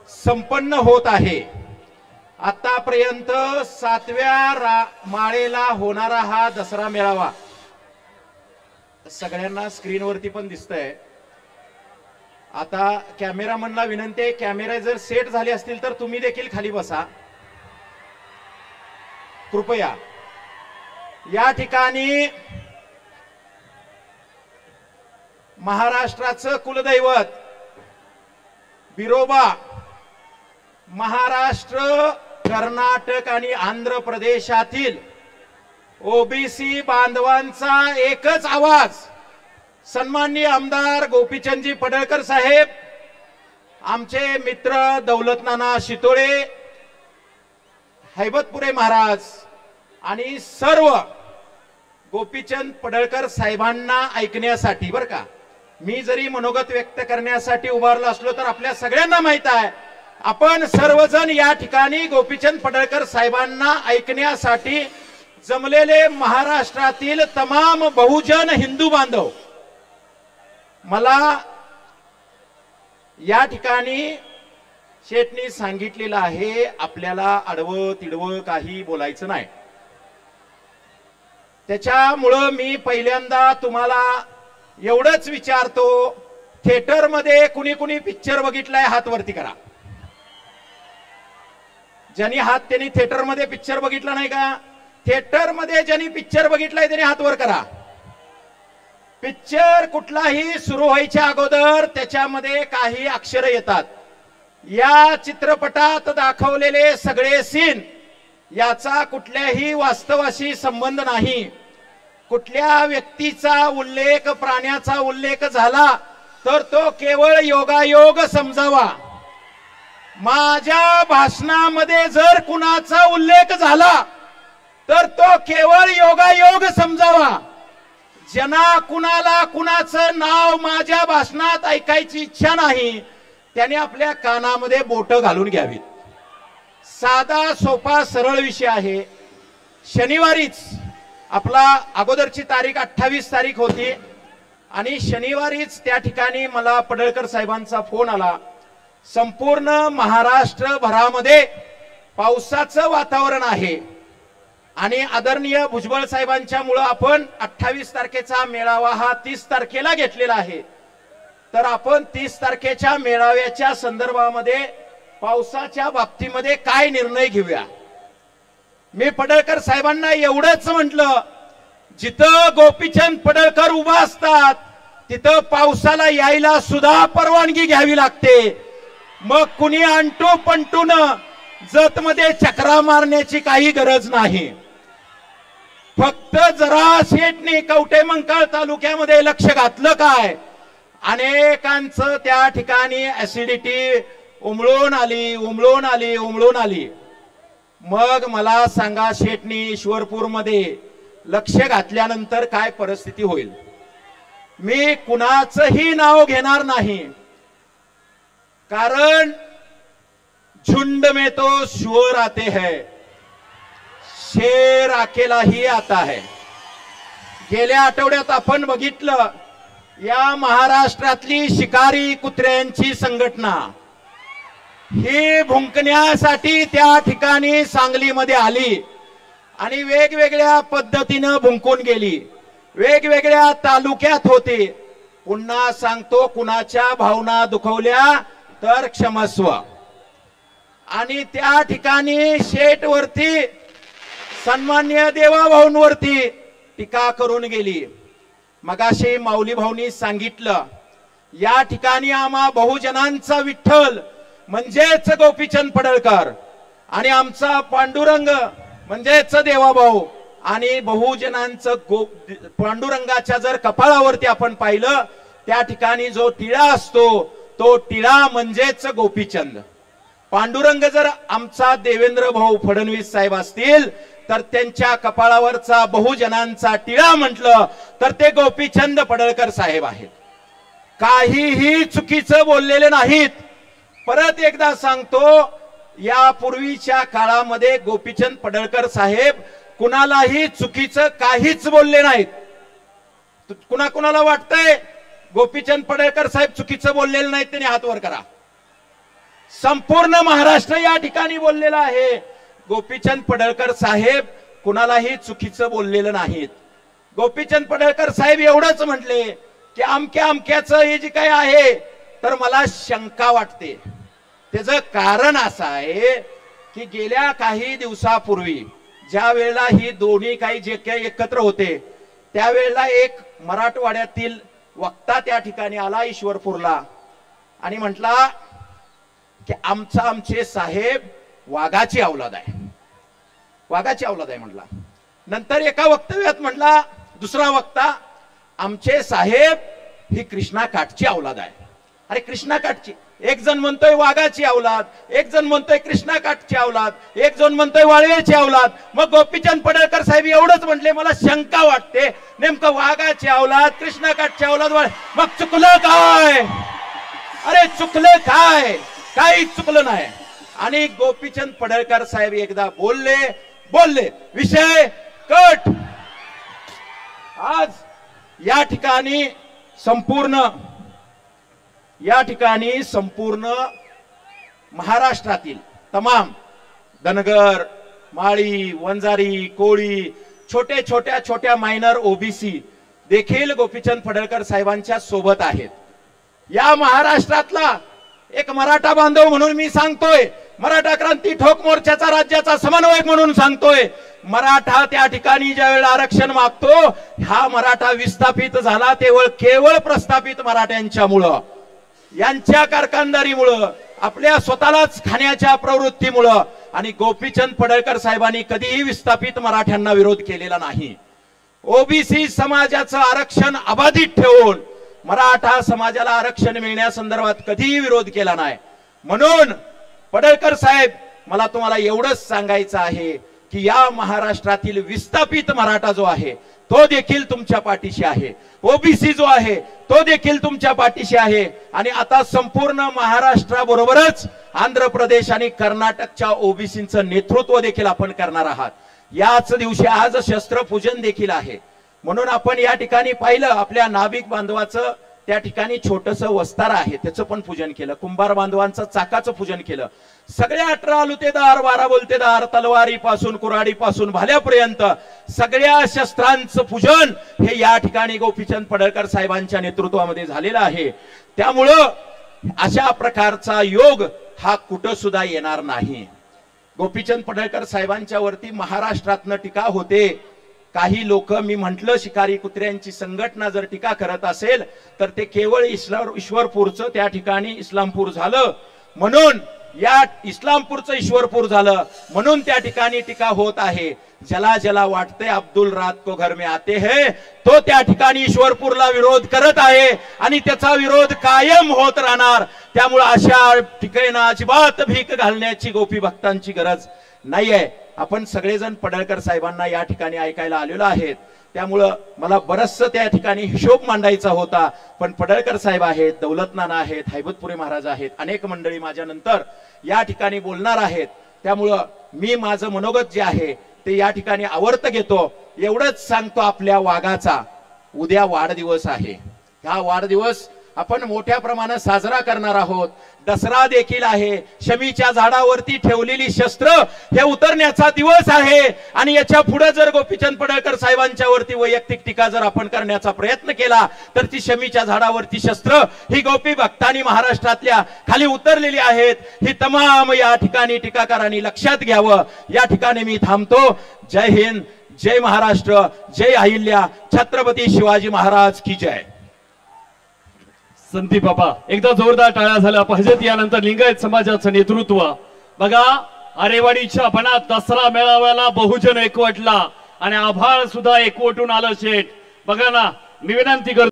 संपन्न होत आहे। आतापर्यंत 7व्या माळेला होणारा हा दसरा मेळावा सगळ्यांना स्क्रीनवरती पण दिसतंय। आता कॅमेरामनला विनंती आहे, कॅमेरा जर सेट झाले असतील तर तुम्ही देखील खाली बसा कृपया। या ठिकाणी महाराष्ट्राचं कुलदैवत बिरोबा महाराष्ट्र, कर्नाटक आणि आंध्र प्रदेशातील ओबीसी बांधवांचा एकच आवाज सन्माननीय आमदार गोपीचंदजी पडळकर साहेब, आमचे मित्र दौलतनाना शितोळे, हैबतपुरे महाराज आणि सर्व गोपीचंद पडळकर साहेबांना ऐकण्यासाठी, बरं का, मी जरी मनोगत व्यक्त करण्यासाठी उभारलो असलो तर आपल्या सगळ्यांना माहित आहे आपण सर्वजण या ठिकाणी गोपीचंद पडळकर साहेबांना ऐकण्यासाठी जमलेले महाराष्ट्रातील तमाम बहुजन हिंदू बांधव। मला या ठिकाणी शेठनी सांगितलेलं आहे आपल्याला आडवं तिडवं काही बोलायचं नाही। त्याच्यामुळं मी पहिल्यांदा तुम्हाला एवढंच विचारतो, थिएटरमध्ये कुणी कुणी पिक्चर बघितलाय हात वरती करा। ज्यांनी त्यांनी थिएटरमध्ये पिक्चर बघितला नाही का? थिएटरमध्ये ज्यांनी पिक्चर बघितलाय त्यांनी हात वर करा। पिक्चर कुठलाही सुरू व्हायच्या अगोदर त्याच्यामध्ये काही अक्षर येतात। या चित्रपटात दाखवलेले सगळे सीन याचा कुठल्याही वास्तवाशी संबंध नाही। कुठल्या व्यक्तीचा उल्लेख, प्राण्याचा उल्लेख झाला तर तो केवळ योगायोग समजावा। माझ्या भाषणामध्ये जर कुणाचा उल्लेख झाला तर तो केवळ योगायोग समजावा। ज्यांना कुणाला कुणाचं नाव माझ्या भाषणात ऐकायची इच्छा नाही त्याने आपल्या कानामध्ये बोट घालून घ्यावीत। साधा सोपा सरळ विषय आहे। शनिवारीच आपला अगोदरची तारीख 28 तारीख होती आणि शनिवारीच त्या ठिकाणी मला पडळकर साहेबांचा फोन आला। संपूर्ण महाराष्ट्र भरामध्ये पावसाचं वातावरण आहे आणि आदरणीय भुजबळ साहेबांच्या मुळे आपण 28 तारखेचा मेळावा हा 30 तारखेला घेतलेला आहे। तर आपण 30 तारखेच्या मेळाव्याच्या संदर्भामध्ये पावसाच्या बाबतीमध्ये काय निर्णय घेऊया। मी पडळकर साहेबांना एवढंच म्हटलं, जिथं गोपीचंद पडळकर उभा असतात तिथं पावसाला यायला सुद्धा परवानगी घ्यावी लागते। मग कुणी अंटू पंटून जत मध्ये चक्रा मारण्याची काही गरज नाही। फक्त जरा शेठनी कवठेमंकाळ तालुक्यामध्ये लक्ष घातलं काय, अनेकांचं त्या ठिकाणी ऍसिडिटी उमळून आली। मग मला सांगा शेठनी ईश्वरपूरमध्ये लक्ष घातल्यानंतर काय परिस्थिती होईल। मी कुणाचंही नाव घेणार नाही, कारण झुंड में तो शुअर आते हैं, शेर अकेला ही आता है। गेल्या आठवड्यात आपण बघितलं या महाराष्ट्रातली शिकारी कुत्र्यांची संघटना ही भुंकण्यासाठी त्या ठिकाणी सांगलीमध्ये आली आणि वेगवेगळ्या पद्धतीने भुंकून गेली, वेगवेगळ्या तालुक्यात होती। पुन्हा सांगतो, कुणाच्या भावना दुखवल्या तर क्षमस्व। आणि त्या ठिकाणी शेठ वरती, सन्मान्य देवाभाऊंवरती टीका करून गेली। मगाशी माऊली भाऊनी सांगितलं, या ठिकाणी आम्हा बहुजनांचा विठ्ठल म्हणजेच गोपीचंद पडळकर आणि आमचा पांडुरंग म्हणजेच देवाभाऊ आणि बहुजनांचं पांडुरंगाच्या जर कपाळावरती आपण पाहिलं त्या ठिकाणी जो टिळा असतो तो टिळा म्हणजेच गोपीचंद। पांडुरंग जर आमचा देवेंद्र भाऊ फडणवीस साहेब असतील तर त्यांच्या कपाळावरचा बहुजनांचा टिळा म्हटलं तर ते गोपीचंद पडळकर साहेब आहेत। काहीही चुकीचं बोललेले नाहीत। परत एकदा सांगतो, यापूर्वीच्या काळामध्ये गोपीचंद पडळकर साहेब कुणालाही चुकीचं काहीच बोलले नाहीत। कुणाला वाटतंय गोपीचंद पडळकर साहेब चुकीचं बोललेले नाहीत त्यांनी हात वर करा। संपूर्ण महाराष्ट्र या ठिकाणी बोललेला आहे। गोपीचंद पडळकर साहेब कुणालाही चुकीचं बोललेलं नाहीत। गोपीचंद पडळकर साहेब एवढंच म्हटले की अमक्याचं हे जे काही आहे तर मला शंका वाटते। त्याचं कारण असं आहे की गेल्या काही दिवसापूर्वी ज्या वेळेला ही दोन्ही काही जे काही एकत्र होते त्यावेळेला एक मराठवाड्यातील वक्ता त्या ठिकाणी आला ईश्वरपूरला आणि म्हटला की आमचे साहेब वाघाची औलाद आहे, वाघाची औलाद आहे म्हटला। नंतर एका वक्तव्यात म्हटला दुसरा वक्ता आमचे साहेब ही कृष्णा काठची औलाद आहे। अरे कृष्णा काठची, एक जण म्हणतोय वाघाची औलाद, एक जण म्हणतोय कृष्णा काठची औलाद, एक जण म्हणतोय वाळवेची औलाद। मग गोपीचंद पडळकर साहेब एवढंच म्हटले मला शंका वाटते नेमकं वाघाची औलाद कृष्णा काठची औलाद मग चुकलं काय? अरे चुकलं काय? काही चुकलं नाही। आणि गोपीचंद पडळकर साहेब एकदा बोलले विषय कट। आज या ठिकाणी संपूर्ण महाराष्ट्रातील तमाम धनगर, माळी, वंजारी, कोळी, छोट्या मायनर ओबीसी देखील गोपीचंद पडळकर साहेबांच्या सोबत आहेत। या महाराष्ट्रातला एक मराठा बांधव म्हणून मी सांगतोय, मराठा क्रांती ठोक मोर्चाचा राज्याचा समन्वयक म्हणून सांगतोय, मराठा त्या ठिकाणी ज्या वेळेला आरक्षण मागतो हा मराठा विस्थापित झाला केवळ प्रस्थापित मराठ्यांच्यामुळं, यांच्या कारखानदारीमुळं, आपल्या स्वतःलाच खाण्याच्या प्रवृत्तीमुळं। आणि गोपीचंद पडळकर साहेबांनी कधीही विस्थापित मराठ्यांना विरोध केलेला नाही। ओबीसी समाजाचं आरक्षण अबाधित ठेवून मराठा समाजाला आरक्षण मिळण्यासंदर्भात कधीही विरोध केला नाही। म्हणून पडळकर साहेब मला तुम्हाला एवढंच सांगायचं आहे की या महाराष्ट्रातील विस्थापित मराठा जो आहे तो देखील तुमच्या पाठीशी आहे, ओबीसी जो आहे तो देखील तुमच्या पाठीशी आहे। आणि आता संपूर्ण महाराष्ट्राबरोबरच आंध्र प्रदेश आणि कर्नाटकच्या ओबीसींचं नेतृत्व देखील आपण करणार आहात। याच दिवशी आज शस्त्रपूजन देखील आहे। म्हणून आपण या ठिकाणी पाहिलं आपल्या नाभिक बांधवाचं त्या ठिकाणी छोटंसं वस्तार आहे त्याचं पण पूजन केलं, कुंभार बांधवांचं चाकाचं पूजन केलं। सगळ्या 18 लुतेदार 12 बोलतेदार तलवारीपासून कुऱ्हाडीपासून भाल्यापर्यंत सगळ्या शस्त्रांचं पूजन हे या ठिकाणी गोपीचंद पडळकर साहेबांच्या नेतृत्वामध्ये झालेलं आहे। त्यामुळं अशा प्रकारचा योग हा कुठं सुद्धा येणार नाही। गोपीचंद पडळकर साहेबांच्या वरती महाराष्ट्रातनं टीका होते। काही लोक मी म्हटलं शिकारी कुत्र्यांची संघटना जर टीका करत असेल तर ते केवळ ईश्वरपूरचं त्या ठिकाणी इस्लामपूर झालं म्हणून, या इस्लामपूरचं ईश्वरपूर झालं म्हणून त्या ठिकाणी टीका होत आहे। ज्याला वाटते अब्दुल रात को घर में आते हैं तो त्या ठिकाणी ईश्वरपूरला विरोध करत आहे आणि त्याचा विरोध कायम होत राहणार। त्यामुळे अशा ठिकाणी अजिबात भीक घालण्याची गोपी भक्तांची गरज नाहीये। आपण सगळेजण पडळकर साहेबांना या ठिकाणी ऐकायला आलेलो आहेत, त्यामुळं मला बरचसं त्या ठिकाणी हिशोब मांडायचा होता। पण पडळकर साहेब आहेत, दौलत नाना आहेत, हैबतपुरी महाराज आहेत, अनेक मंडळी माझ्या नंतर या ठिकाणी बोलणार आहेत। त्यामुळं मी माझं मनोगत जे आहे ते या ठिकाणी आवर्त घेतो। एवढंच सांगतो आपल्या वाघाचा उद्या वाढदिवस आहे। हा वाढदिवस आपण मोठ्या प्रमाणात साजरा करणार आहोत। दसरा देखील आहे। शमीच्या झाडावरती ठेवलेली शस्त्र हे उतरण्याचा दिवस आहे आणि याच्या पुढे जर गोपीचंद पडळकर साहेबांच्या वरती वैयक्तिक टीका जर आपण करण्याचा प्रयत्न केला तर ती शमीच्या झाडावरती शस्त्र ही गोपी भक्तांनी महाराष्ट्रातल्या खाली उतरलेली आहेत। ही तमाम या ठिकाणी टीकाकारांनी लक्षात घ्यावं। या ठिकाणी मी थांबतो। जय हिंद, जय महाराष्ट्र, जय अहिल्या, छत्रपती शिवाजी महाराज की जय। संदीप बाबा एकदा जोरदार टाळ्या झाल्या पाहिजेत। यानंतर लिंगायत समाजाचं नेतृत्व बघा, आरेवाडीच्या बनात दसरा मेळाव्याला बहुजन एकवटला आणि आभाळ सुद्धा एकवटून आलं शेठ। बघा ना, मी विनंती करतो